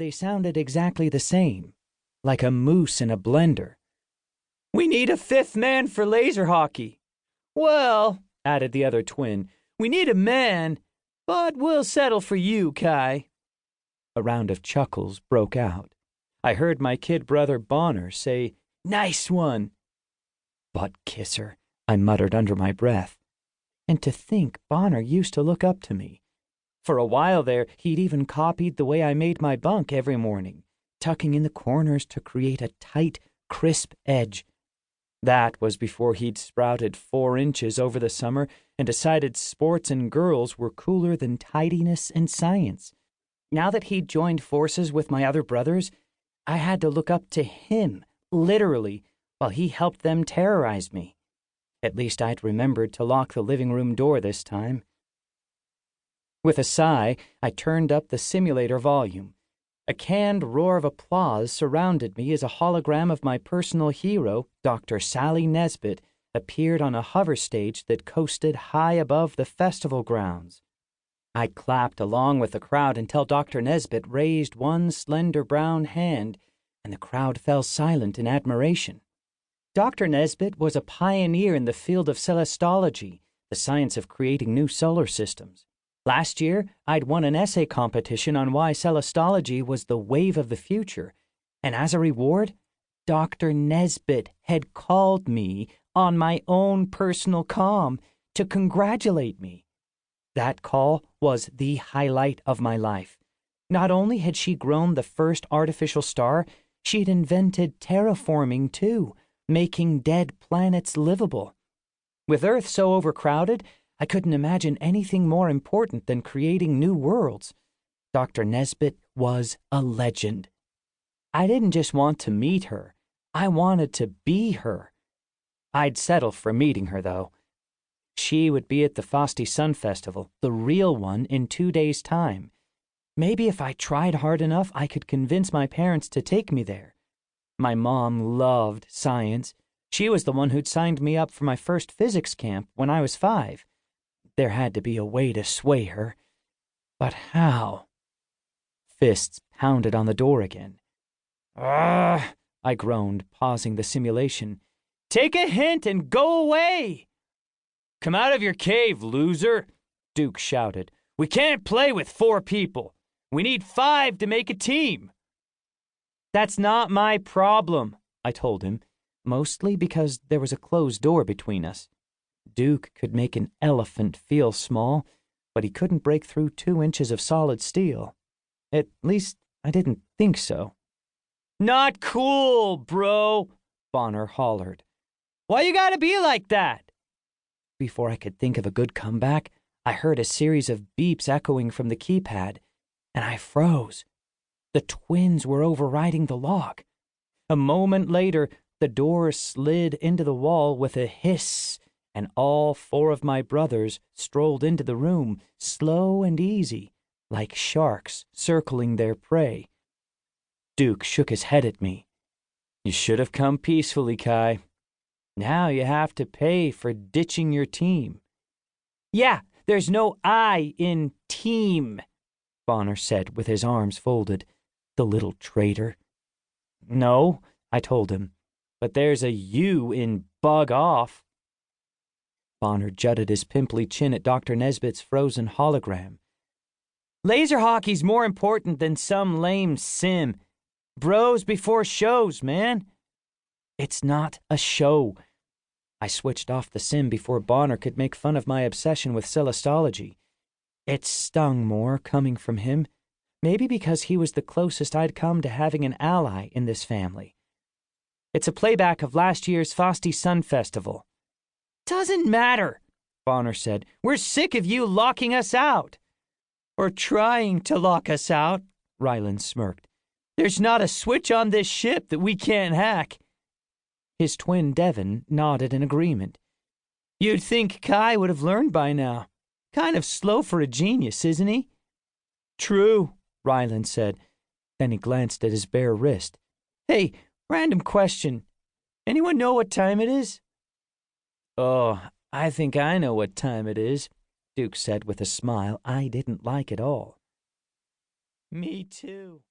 they sounded exactly the same, like a moose in a blender. "We need a fifth man for laser hockey." "Well," added the other twin, "we need a man, but we'll settle for you, Kai." A round of chuckles broke out. I heard my kid brother Bonner say, "Nice one." "Butt kisser," I muttered under my breath. And to think Bonner used to look up to me. For a while there, he'd even copied the way I made my bunk every morning, tucking in the corners to create a tight, crisp edge. That was before he'd sprouted 4 inches over the summer and decided sports and girls were cooler than tidiness and science. Now that he'd joined forces with my other brothers, I had to look up to him, literally, while he helped them terrorize me. At least I'd remembered to lock the living room door this time. With a sigh, I turned up the simulator volume. A canned roar of applause surrounded me as a hologram of my personal hero, Dr. Sally Nesbit, appeared on a hover stage that coasted high above the festival grounds. I clapped along with the crowd until Dr. Nesbit raised one slender brown hand, and the crowd fell silent in admiration. Dr. Nesbit was a pioneer in the field of celestology, the science of creating new solar systems. Last year, I'd won an essay competition on why celestology was the wave of the future, and as a reward, Dr. Nesbit had called me on my own personal comm to congratulate me. That call was the highlight of my life. Not only had she grown the first artificial star, she'd invented terraforming too, making dead planets livable. With Earth so overcrowded, I couldn't imagine anything more important than creating new worlds. Dr. Nesbit was a legend. I didn't just want to meet her. I wanted to be her. I'd settle for meeting her, though. She would be at the Fasti Sun Festival, the real one, in 2 days' time. Maybe if I tried hard enough, I could convince my parents to take me there. My mom loved science. She was the one who'd signed me up for my first physics camp when I was 5. There had to be a way to sway her. But how? Fists pounded on the door again. "Ugh," I groaned, pausing the simulation. "Take a hint and go away!" "Come out of your cave, loser," Duke shouted. "We can't play with 4 people. We need 5 to make a team." "That's not my problem," I told him, mostly because there was a closed door between us. Duke could make an elephant feel small, but he couldn't break through 2 inches of solid steel. At least, I didn't think so. "Not cool, bro," Bonner hollered. "Why you gotta be like that?" Before I could think of a good comeback, I heard a series of beeps echoing from the keypad, and I froze. The twins were overriding the lock. A moment later, the door slid into the wall with a hiss, and all 4 of my brothers strolled into the room, slow and easy, like sharks circling their prey. Duke shook his head at me. "You should have come peacefully, Kai. Now you have to pay for ditching your team." "Yeah, there's no I in team," Bonner said with his arms folded. The little traitor. "No," I told him, "but there's a U in bug off." Bonner jutted his pimply chin at Dr. Nesbit's frozen hologram. "Laser hockey's more important than some lame sim. Bros before shows, man." "It's not a show." I switched off the sim before Bonner could make fun of my obsession with celestology. It stung more coming from him, maybe because he was the closest I'd come to having an ally in this family. "It's a playback of last year's Fasti Sun Festival." "Doesn't matter," Bonner said. "We're sick of you locking us out." "Or trying to lock us out," Ryland smirked. "There's not a switch on this ship that we can't hack." His twin Devon nodded in agreement. "You'd think Kai would have learned by now. Kind of slow for a genius, isn't he?" "True," Ryland said. Then he glanced at his bare wrist. "Hey, random question. Anyone know what time it is?" "Oh, I think I know what time it is," Duke said with a smile I didn't like at all. "Me too."